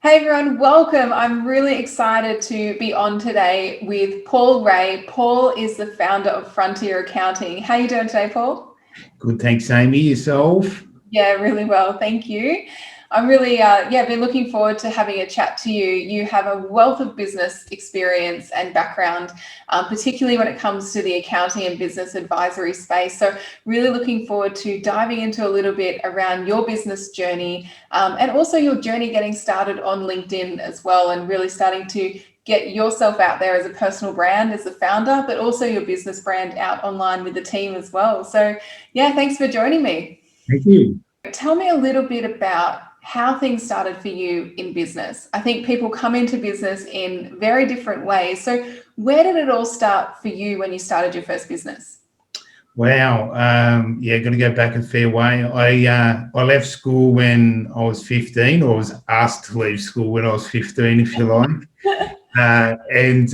Hey everyone, welcome. I'm really excited to be on today with Paul Ray. Paul is the founder of Frontier Accounting. How are you doing today, Paul? Good, thanks, Amy. Yourself? Yeah, really well. Thank you. I'm really, been looking forward to having a chat to you. You have a wealth of business experience and background, particularly when it comes to the accounting and business advisory space. So really looking forward to diving into a little bit around your business journey and also your journey getting started on LinkedIn as well, and really starting to get yourself out there as a personal brand, as the founder, but also your business brand out online with the team as well. So yeah, thanks for joining me. Thank you. Tell me a little bit about how things started for you in business. I think people come into business in very different ways. So where did it all start for you when you started your first business? Wow. Got to go back a fair way. I left school when I was 15, or was asked to leave school when I was 15, if you like, and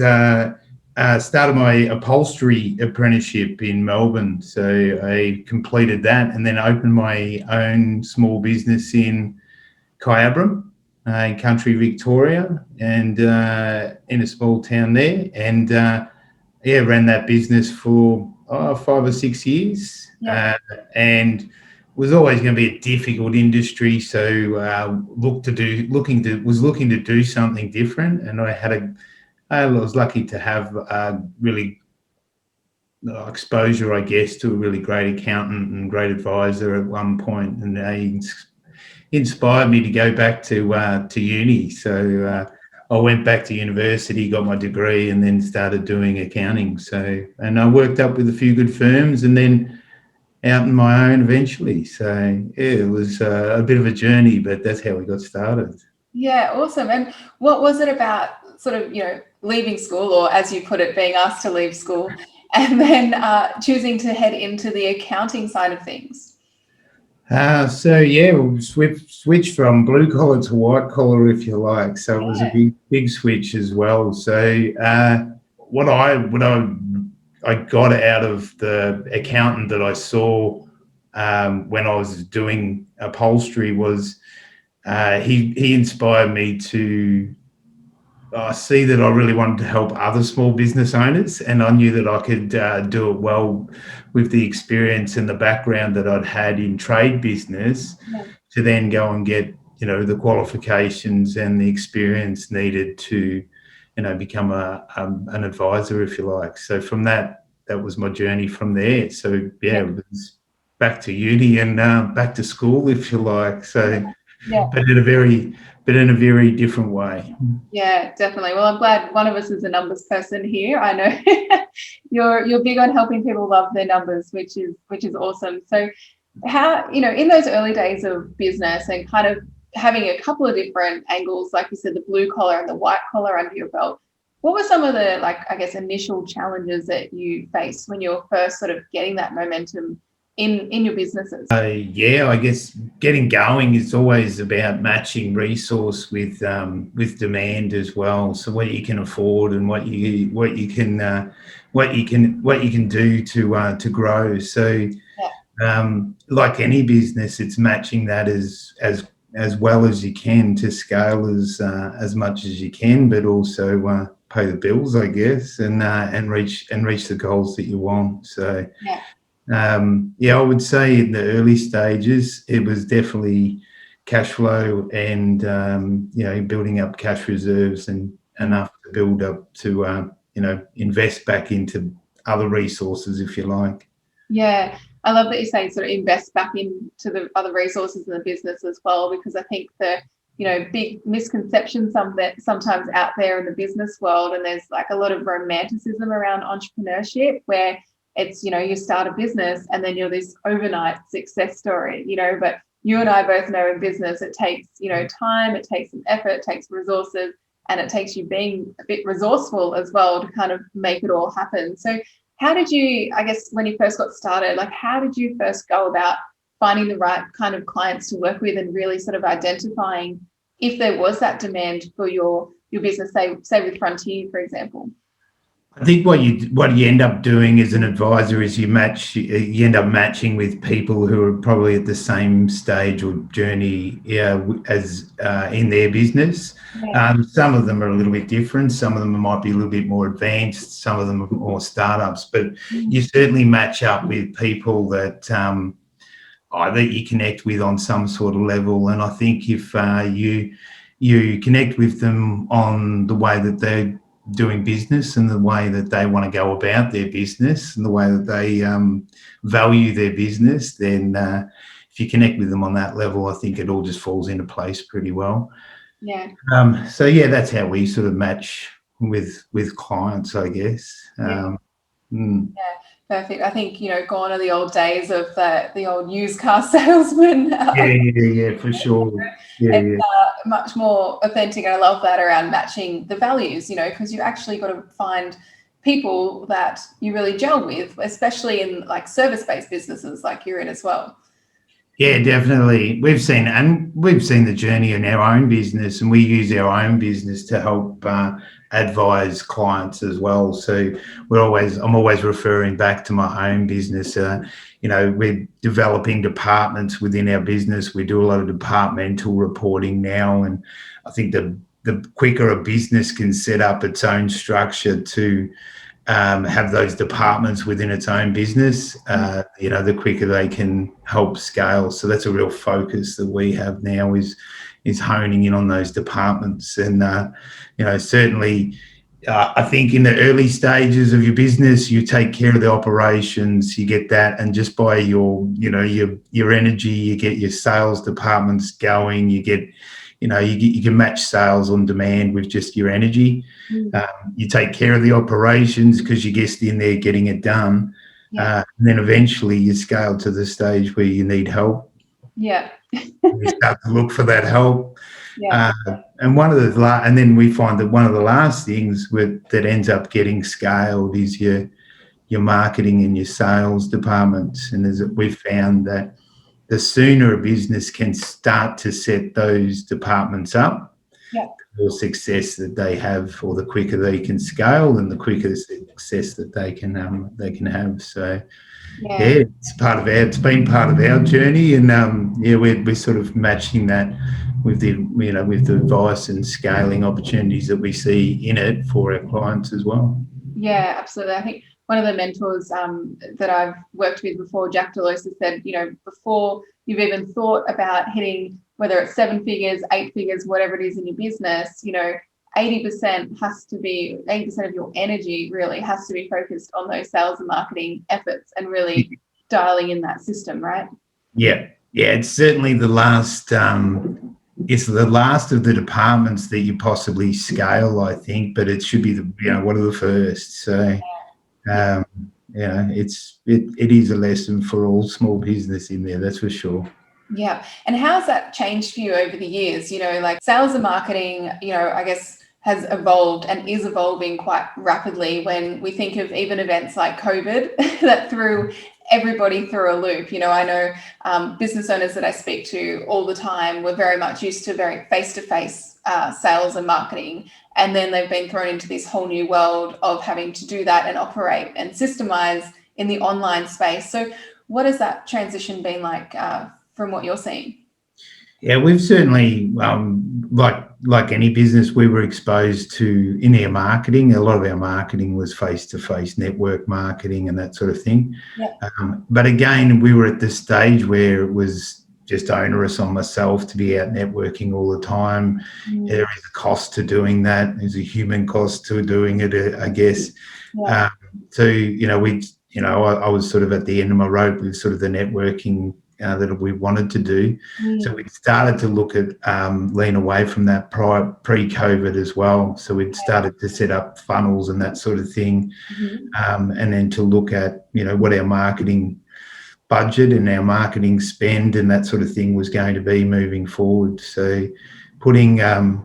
started my upholstery apprenticeship in Melbourne. So I completed that and then opened my own small business in Kyabram, in country Victoria, and in a small town there. And ran that business for 5 or 6 years, and was always going to be a difficult industry. So was looking to do something different, and I was lucky to have really exposure, I guess, to a really great accountant and great advisor at one point, and he inspired me to go back to uni. So I went back to university, got my degree, and then started doing accounting. And I worked up with a few good firms, and then out on my own eventually. So it was a bit of a journey, but that's how we got started. Yeah, awesome. And what was it about sort of, leaving school, or as you put it, being asked to leave school, and then choosing to head into the accounting side of things? We switched from blue collar to white collar, if you like. So it was a big switch as well. So what I got out of the accountant that I saw when I was doing upholstery was he inspired me to see that I really wanted to help other small business owners, and I knew that I could do it well with the experience and the background that I'd had in trade business, to then go and get the qualifications and the experience needed to become an advisor, if you like. So from that was my journey from there. So it was back to uni and back to school, if you like. So but in a very different way. Yeah, definitely. Well, I'm glad one of us is a numbers person here. I know you're big on helping people love their numbers, which is awesome. So how, in those early days of business and kind of having a couple of different angles, like you said, the blue collar and the white collar under your belt, what were some of the, initial challenges that you faced when you were first sort of getting that momentum in your businesses? I guess getting going is always about matching resource with demand as well. So what you can afford and what you can do to grow. So like any business, it's matching that as well as you can to scale as much as you can, but also pay the bills, I guess, and reach the goals that you want. So I would say in the early stages, it was definitely cash flow and building up cash reserves and enough to build up to invest back into other resources, if you like. Yeah, I love that you say sort of invest back into the other resources in the business as well, because I think the big misconception sometimes out there in the business world, and there's like a lot of romanticism around entrepreneurship, where it's, you start a business and then you're this overnight success story, but you and I both know in business it takes, time, it takes some effort, it takes resources, and it takes you being a bit resourceful as well to kind of make it all happen. So how did you, I guess, when you first got started, how did you first go about finding the right kind of clients to work with and really sort of identifying if there was that demand for your business, say with Frontier, for example? I think what you end up doing as an advisor is you end up matching with people who are probably at the same stage or journey, yeah, as in their business. Yeah. Some of them are a little bit different. Some of them might be a little bit more advanced. Some of them are more startups. But you certainly match up with people that that you connect with on some sort of level. And I think if you connect with them on the way that they're doing business and the way that they want to go about their business and the way that they value their business, then if you connect with them on that level, I think it all just falls into place pretty well. Yeah. So yeah, that's how we sort of match with clients, I guess. Yeah. Perfect. I think, gone are the old days of the old used car salesman. Yeah, for sure. It's much more authentic, and I love that around matching the values, because you actually got to find people that you really gel with, especially in like service-based businesses like you're in as well. Yeah, definitely. We've seen the journey in our own business, and we use our own business to help advise clients as well. So I'm always referring back to my own business. We're developing departments within our business. We do a lot of departmental reporting now, and I think the quicker a business can set up its own structure to have those departments within its own business, the quicker they can help scale. So that's a real focus that we have now is honing in on those departments. And, certainly I think in the early stages of your business, you take care of the operations, you get that. And just by your energy, you get your sales departments going, you can match sales on demand with just your energy. You take care of the operations because you're just in there getting it done. And then eventually you scale to the stage where you need help. Yeah. You start to look for that help. Yeah. And then we find that one of the last things that ends up getting scaled is your marketing and your sales departments. And we've found that the sooner a business can start to set those departments up, the more success that they have, or the quicker they can scale, and the quicker the success that they can have. So it's been part of our journey, and we're sort of matching that with the advice and scaling opportunities that we see in it for our clients as well. Yeah, absolutely. I think one of the mentors that I've worked with before, Jack Delosa, said, before you've even thought about hitting, whether it's 7 figures, 8 figures, whatever it is in your business, 80% of your energy really has to be focused on those sales and marketing efforts and really dialing in that system, right? Yeah. It's certainly the last. It's the last of the departments that you possibly scale, I think, but it should be one of the first. So, it is a lesson for all small business in there, that's for sure. Yeah. And how's that changed for you over the years? Like sales and marketing, I guess has evolved and is evolving quite rapidly when we think of even events like COVID that threw everybody through a loop. I know business owners that I speak to all the time were very much used to very face-to-face sales and marketing. And then they've been thrown into this whole new world of having to do that and operate and systemize in the online space. So what has that transition been like from what you're seeing? Yeah, we've certainly, like any business, we were exposed to in our marketing. A lot of our marketing was face-to-face network marketing and that sort of thing. But again, we were at this stage where it was just onerous on myself to be out networking all the time. There is a cost to doing that. There's a human cost to doing it, I guess. So, I was sort of at the end of my rope with sort of the networking that we wanted to do. So we started to look at lean away from that pre-COVID as well. So we'd started to set up funnels and that sort of thing, and then to look at what our marketing budget and our marketing spend and that sort of thing was going to be moving forward. So putting a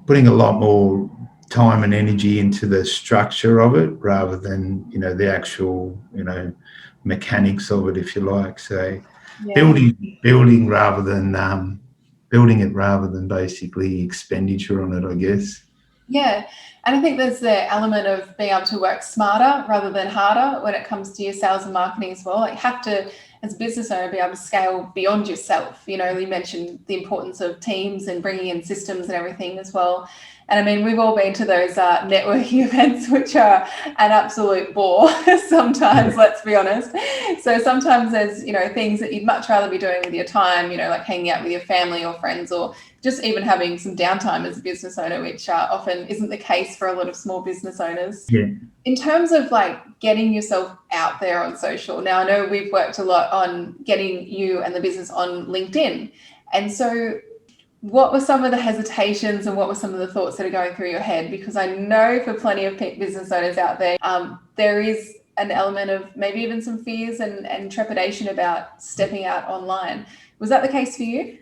lot more time and energy into the structure of it rather than the actual mechanics of it, if you like. So building rather than building it rather than basically expenditure on it, I guess. Yeah. And I think there's the element of being able to work smarter rather than harder when it comes to your sales and marketing as well. Like, you have to, as a business owner, be able to scale beyond yourself. You know, you mentioned the importance of teams and bringing in systems and everything as well. And I mean, we've all been to those networking events, which are an absolute bore sometimes, let's be honest. So sometimes there's, you know, things that you'd much rather be doing with your time, you know, like hanging out with your family or friends, or just even having some downtime as a business owner, which often isn't the case for a lot of small business owners. Yeah. In terms of like getting yourself out there on social, now I know we've worked a lot on getting you and the business on LinkedIn. And so what were some of the hesitations and what were some of the thoughts that are going through your head? Because I know for plenty of business owners out there, there is an element of maybe even some fears and trepidation about stepping out online. Was that the case for you?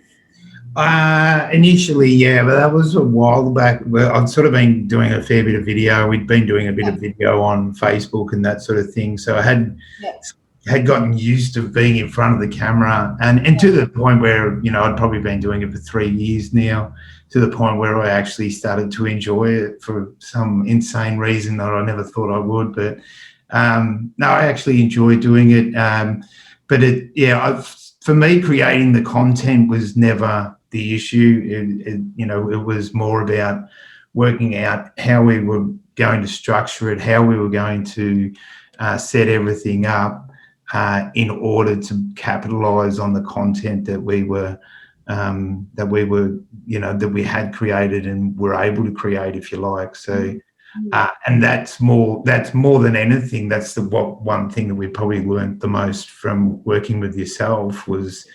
Initially, yeah, but that was a while back. Well, I'd sort of been doing a fair bit of video. We'd been doing a bit of video on Facebook and that sort of thing. So I had gotten used to being in front of the camera, and to the point where, you know, I'd probably been doing it for 3 years now, to the point where I actually started to enjoy it for some insane reason that I never thought I would. But no, I actually enjoy doing it. But for me, creating the content was never the issue. You know, it was more about working out how we were going to structure it, how we were going to set everything up in order to capitalize on the content that we were, you know, that we had created and were able to create, if you like. So, and that's more than anything. That's one thing that we probably learned the most from working with yourself was,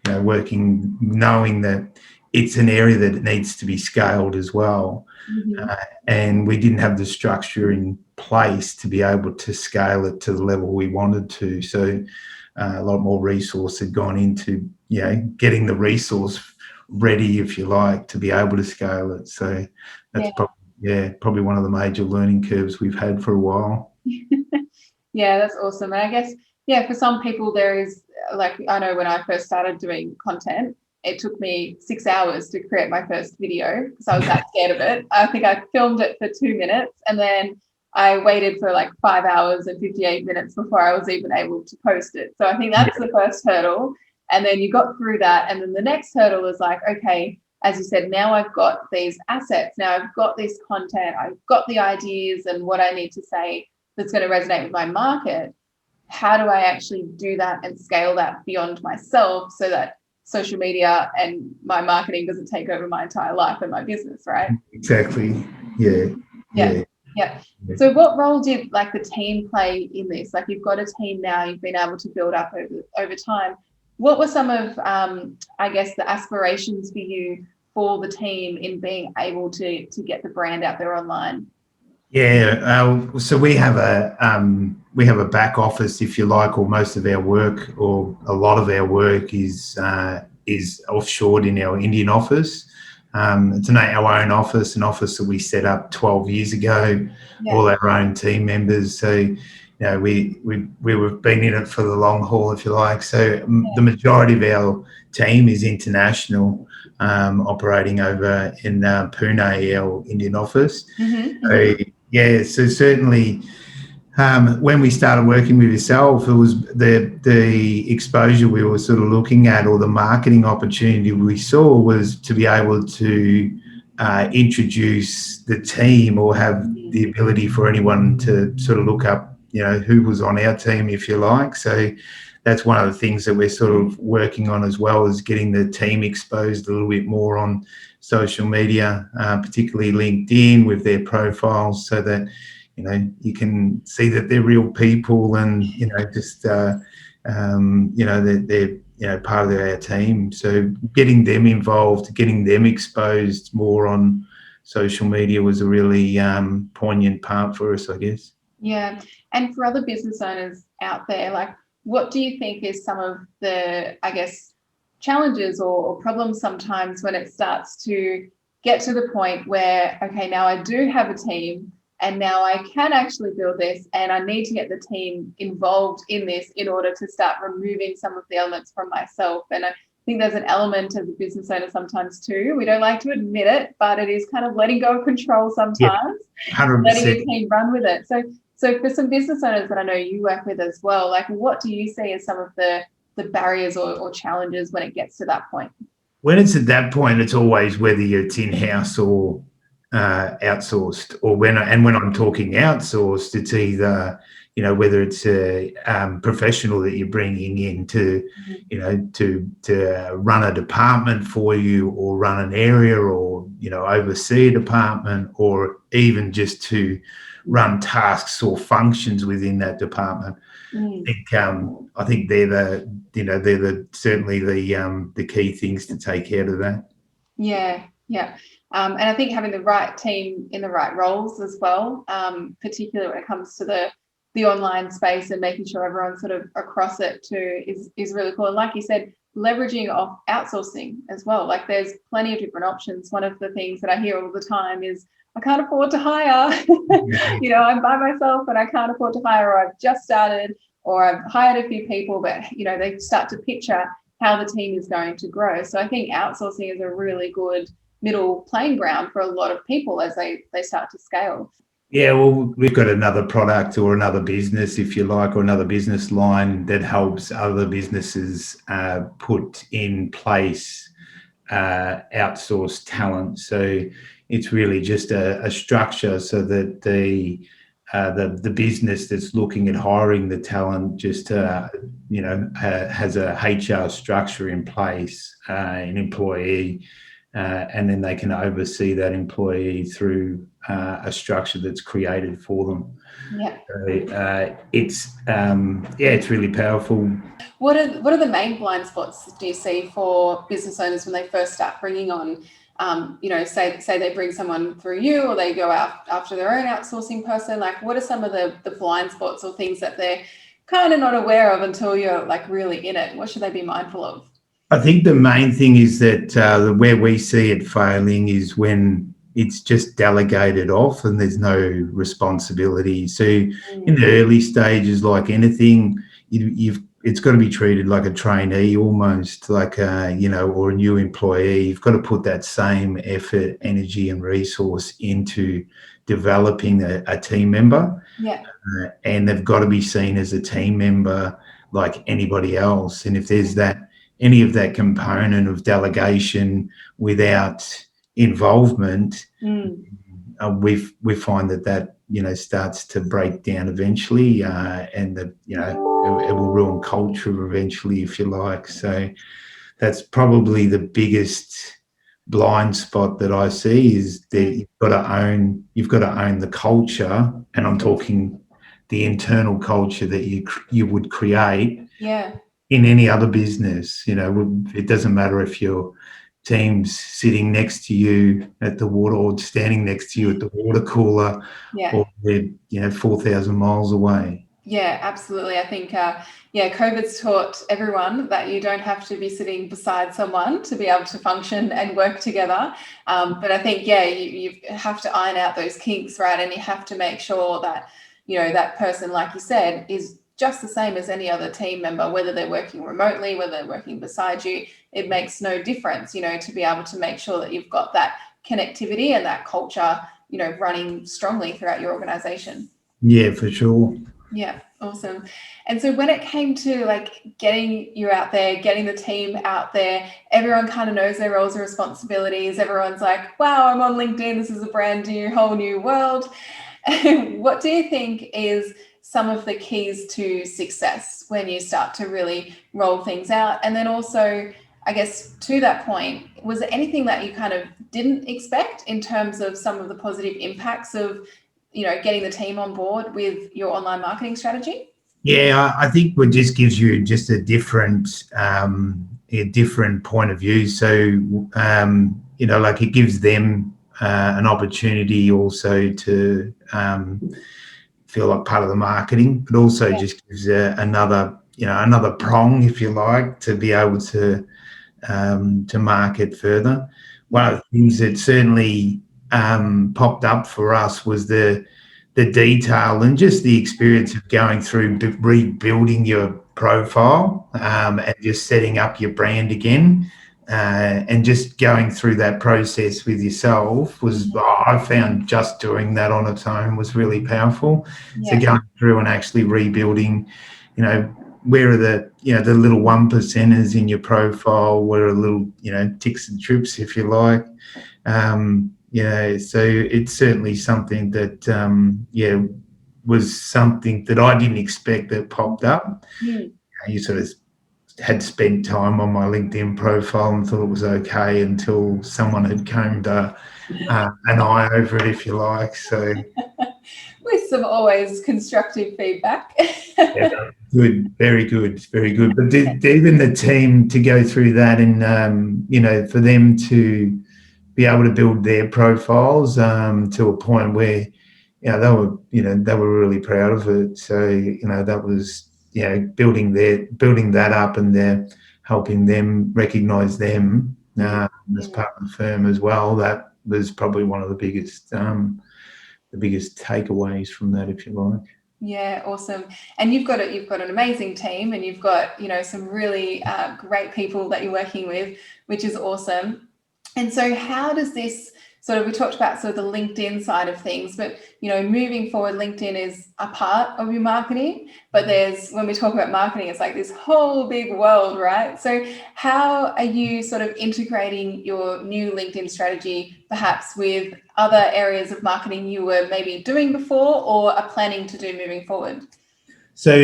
you know, knowing that it's an area that needs to be scaled as well. And we didn't have the structure in place to be able to scale it to the level we wanted to. So a lot more resource had gone into, you know, getting the resource ready, if you like, to be able to scale it. So that's probably one of the major learning curves we've had for a while. Yeah, that's awesome. And I guess, for some people there is, like, I know when I first started doing content, it took me 6 hours to create my first video because I was that scared of it. I think I filmed it for 2 minutes and then I waited for like 5 hours and 58 minutes before I was even able to post it. So I think that's the first hurdle. And then you got through that. And then the next hurdle is like, okay, as you said, now I've got these assets. Now I've got this content. I've got the ideas and what I need to say that's going to resonate with my market. How do I actually do that and scale that beyond myself so that social media and my marketing doesn't take over my entire life and my business, right? Exactly. Yeah. So what role did like the team play in this? Like, you've got a team now, you've been able to build up over time. What were some of, I guess, the aspirations for you for the team in being able to get the brand out there online? Yeah, so we have a back office, if you like, or most of our work, or a lot of our work is offshored in our Indian office. It's our own office, an office that we set up 12 years ago, all our own team members. So, you know, we've been in it for the long haul, if you like. So the majority of our team is international, operating over in Pune, our Indian office. So certainly when we started working with yourself, it was the exposure we were sort of looking at, or the marketing opportunity we saw, was to be able to introduce the team, or have the ability for anyone to sort of look up, you know, who was on our team, if you like. So that's one of the things that we're sort of working on as well, is getting the team exposed a little bit more on social media, particularly LinkedIn, with their profiles, so that, you know, you can see that they're real people, and, you know, just you know, they're you know, part of our team. So getting them involved, getting them exposed more on social media was a really poignant part for us, I guess. Yeah. And for other business owners out there, like, what do you think is some of the, I guess, challenges or problems sometimes when it starts to get to the point where, okay, now I do have a team and now I can actually build this, and I need to get the team involved in this in order to start removing some of the elements from myself. And think there's an element of the business owner sometimes too. We don't like to admit it, but it is kind of letting go of control sometimes, 100%. letting your team run with it. So for some business owners that I know you work with as well, like what do you see as some of the barriers or challenges when it gets to that point? When it's at that point, it's always whether it's in-house or outsourced, or when I'm talking outsourced, it's either, you know, whether it's a professional that you're bringing in to, you know, to run a department for you, or run an area, or, you know, oversee a department, or even just to run tasks or functions within that department. I think they're certainly the key things to take out of that. Yeah. And I think having the right team in the right roles as well, particularly when it comes to the online space and making sure everyone's sort of across it too is really cool. And like you said, leveraging off outsourcing as well. Like there's plenty of different options. One of the things that I hear all the time is, I can't afford to hire. You know, I'm by myself and I can't afford to hire, or I've just started, or I've hired a few people, but, you know, they start to picture how the team is going to grow. So I think outsourcing is a really good middle playing ground for a lot of people as they start to scale. Yeah, well, we've got another product or another business, if you like, or another business line that helps other businesses put in place outsourced talent. So it's really just a structure so that the business that's looking at hiring the talent just has a HR structure in place, an employee, and then they can oversee that employee through a structure that's created for them. Yeah. So it's really powerful. What are the main blind spots do you see for business owners when they first start bringing on, say they bring someone through you, or they go out after their own outsourcing person? Like, what are some of the blind spots or things that they're kind of not aware of until you're like really in it? What should they be mindful of? I think the main thing is that where we see it failing is when it's just delegated off and there's no responsibility. So in the early stages, like anything, it's got to be treated like a trainee, almost like or a new employee. You've got to put that same effort, energy, and resource into developing a team member. Yeah. And they've got to be seen as a team member like anybody else. And if there's any of that component of delegation without involvement, we find that starts to break down eventually, and that it will ruin culture eventually, if you like. So that's probably the biggest blind spot that I see, is that you've got to own the culture, and I'm talking the internal culture that you would create. Yeah. In any other business. It doesn't matter if your team's sitting next to you at the water, or standing next to you at the water cooler, or they're 4,000 miles away. Yeah, absolutely. I think, COVID's taught everyone that you don't have to be sitting beside someone to be able to function and work together. But I think, you have to iron out those kinks, right? And you have to make sure that, that person, like you said, is just the same as any other team member, whether they're working remotely, whether they're working beside you. It makes no difference, to be able to make sure that you've got that connectivity and that culture, running strongly throughout your organization. Yeah, for sure. Yeah, awesome. And so when it came to like getting you out there, getting the team out there, everyone kind of knows their roles and responsibilities. Everyone's like, wow, I'm on LinkedIn. This is a brand new, whole new world. What do you think is some of the keys to success when you start to really roll things out? And then also, I guess, to that point, was there anything that you kind of didn't expect in terms of some of the positive impacts of, getting the team on board with your online marketing strategy? Yeah, I think what just gives you just a different point of view. So, like it gives them an opportunity also to feel like part of the marketing, but also just gives another prong, if you like, to be able to market further. One of the things that certainly popped up for us was the detail and just the experience of going through rebuilding your profile, and just setting up your brand again, and just going through that process with yourself was, I found just doing that on its own was really powerful. So going through and actually rebuilding, where are the, the little 1%ers in your profile, where are little, ticks and trips, if you like. So it's certainly something that, was something that I didn't expect that popped up. You sort of had spent time on my LinkedIn profile and thought it was okay until someone had combed an eye over it, if you like. So with some always constructive feedback. good, very good, very good. But even the team to go through that and for them to be able to build their profiles to a point where they were really proud of it. So that was building that up, and they're helping them recognise them as part of the firm as well. That was probably one of the biggest takeaways from that, if you like. Yeah, awesome. And you've got an amazing team, and you've got some really great people that you're working with, which is awesome. And so how does this we talked about sort of the LinkedIn side of things, but moving forward, LinkedIn is a part of your marketing, but when we talk about marketing, it's like this whole big world, right? So how are you sort of integrating your new LinkedIn strategy perhaps with other areas of marketing you were maybe doing before or are planning to do moving forward? So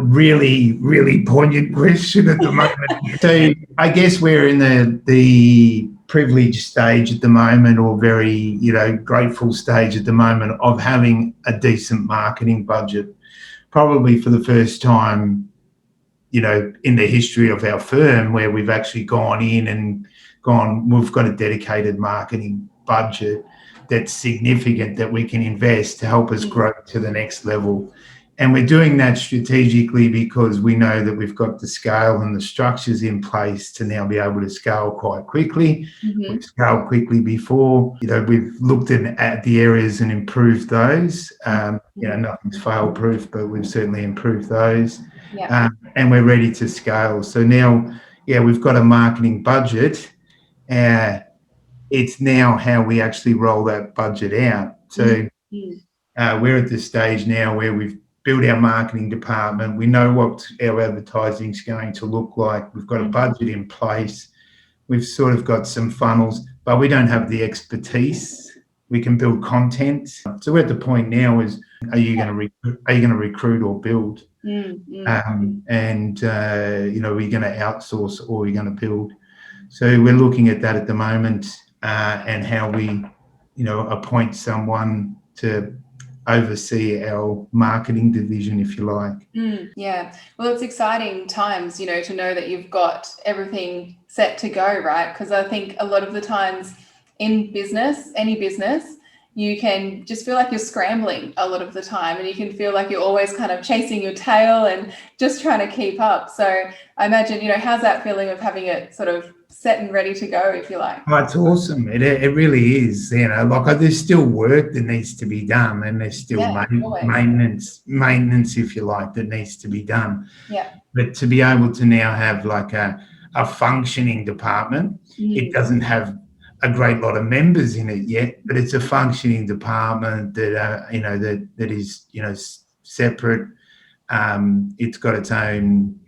really, really poignant question at the moment. So I guess we're in the privileged stage at the moment, or very, grateful stage at the moment of having a decent marketing budget. Probably for the first time, in the history of our firm, where we've actually gone in and we've got a dedicated marketing budget that's significant that we can invest to help us grow to the next level. And we're doing that strategically because we know that we've got the scale and the structures in place to now be able to scale quite quickly. We've scaled quickly before. We've looked at the areas and improved those. Nothing's fail-proof, but we've certainly improved those. And we're ready to scale. So now, we've got a marketing budget. It's now how we actually roll that budget out. So we're at the stage now where we've build our marketing department. We know what our advertising is going to look like. We've got a budget in place. We've sort of got some funnels, but we don't have the expertise. We can build content. So we're at the point now is, are you going to recruit or build? And are you going to outsource or are you going to build? So we're looking at that at the moment, and how we, appoint someone to oversee our marketing division, if you like. Well, it's exciting times, to know that you've got everything set to go, right? Because I think a lot of the times in business, any business, you can just feel like you're scrambling a lot of the time, and you can feel like you're always kind of chasing your tail and just trying to keep up. So I imagine, how's that feeling of having it sort of set and ready to go, if you like? Oh, it's awesome. It really is. There's still work that needs to be done, and there's still maintenance, if you like, that needs to be done. But to be able to now have like a functioning department, it doesn't have a great lot of members in it yet, but it's a functioning department that that is separate. It's got its own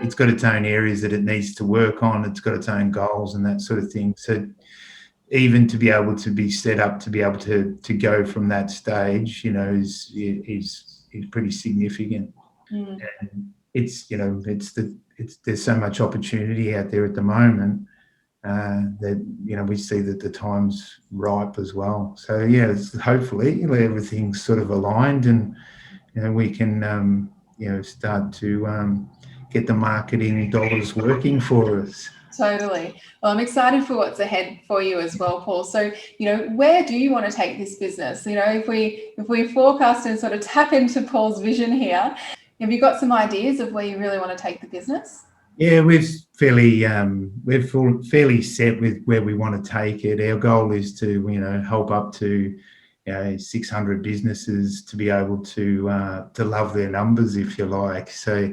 it's got its own areas that it needs to work on. It's got its own goals and that sort of thing. So even to be able to be set up to be able to go from that stage, is pretty significant. And there's so much opportunity out there at the moment that we see that the time's ripe as well. So hopefully everything's sort of aligned, and we can start to get the marketing dollars working for us. Totally. Well, I'm excited for what's ahead for you as well, Paul. So, where do you want to take this business? If we forecast and sort of tap into Paul's vision here, have you got some ideas of where you really want to take the business? Yeah, we're fairly set with where we want to take it. Our goal is to help up to 600 businesses to be able to love their numbers, if you like. So,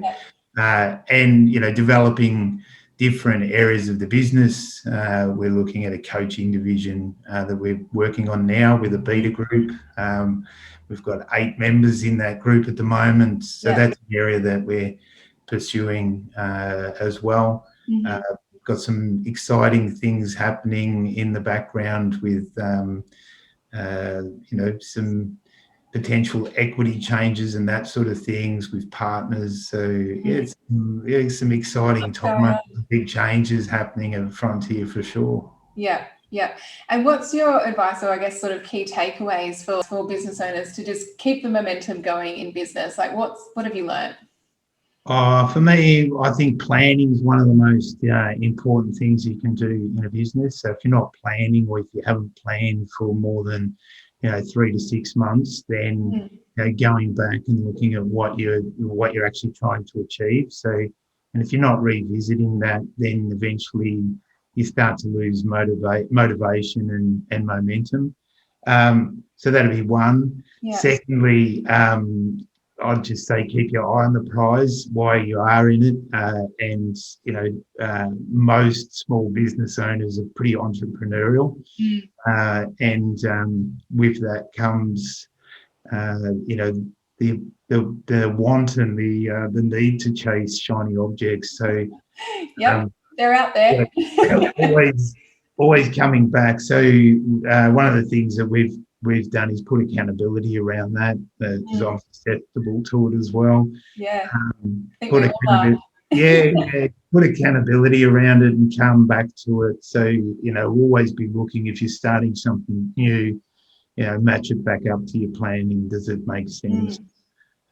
and developing different areas of the business. We're looking at a coaching division that we're working on now with a beta group. We've got 8 members in that group at the moment, so that's an area that we're pursuing as well. Mm-hmm. Got some exciting things happening in the background with some potential equity changes and that sort of things with partners. So it's some exciting time, big changes happening at Frontier for sure. Yeah. And what's your advice, or I guess sort of key takeaways for business owners to just keep the momentum going in business? Like what have you learned? For me, I think planning is one of the most important things you can do in a business. So if you're not planning, or if you haven't planned for more than 3 to 6 months, then going back and looking at what you're actually trying to achieve. So, and if you're not revisiting that, then eventually you start to lose motivation and momentum. So that'd be one. Yeah. Secondly, I'd just say keep your eye on the prize while you are in it. And most small business owners are pretty entrepreneurial. And with that comes, the want and the need to chase shiny objects. So, they're out there. always coming back. So one of the things that we've done is put accountability around that. Because I'm susceptible to it as well. Put accountability around it and come back to it. So always be looking, if you're starting something new, match it back up to your planning. Does it make sense?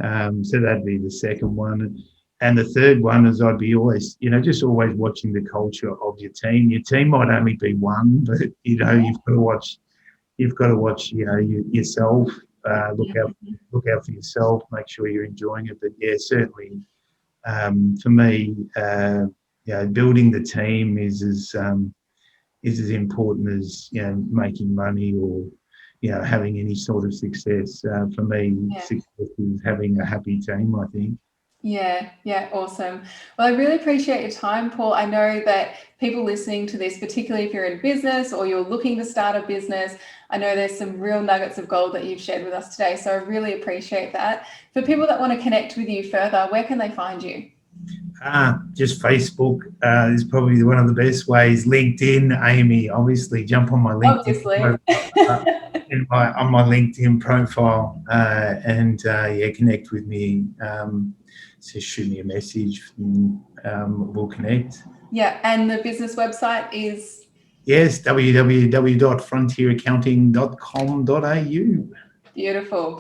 So that'd be the second one. And the third one is I'd be always, just always watching the culture of your team. Your team might only be one, but you've got to watch yourself. Look out for yourself. Make sure you're enjoying it. But certainly for me, building the team is as important as making money or having any sort of success. For me, success is having a happy team, I think. Yeah, awesome. Well, I really appreciate your time, Paul. I know that people listening to this, particularly if you're in business or you're looking to start a business, I know there's some real nuggets of gold that you've shared with us today. So I really appreciate that. For people that want to connect with you further, where can they find you? Just Facebook is probably one of the best ways. LinkedIn, Amy, obviously jump on my LinkedIn on my LinkedIn profile and connect with me. So shoot me a message and we'll connect. Yeah, and the business website is? Yes, www.frontieraccounting.com.au. Beautiful.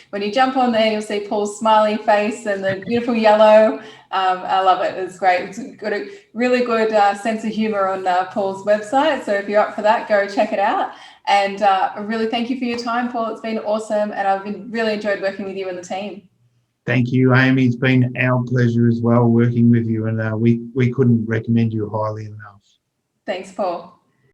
When you jump on there, you'll see Paul's smiling face and the beautiful yellow. I love it. It's great. It's got a really good sense of humor on Paul's website. So if you're up for that, go check it out. And I really thank you for your time, Paul. It's been awesome. And I've really enjoyed working with you and the team. Thank you, Amy. It's been our pleasure as well working with you. And we couldn't recommend you highly enough. Thanks, Paul.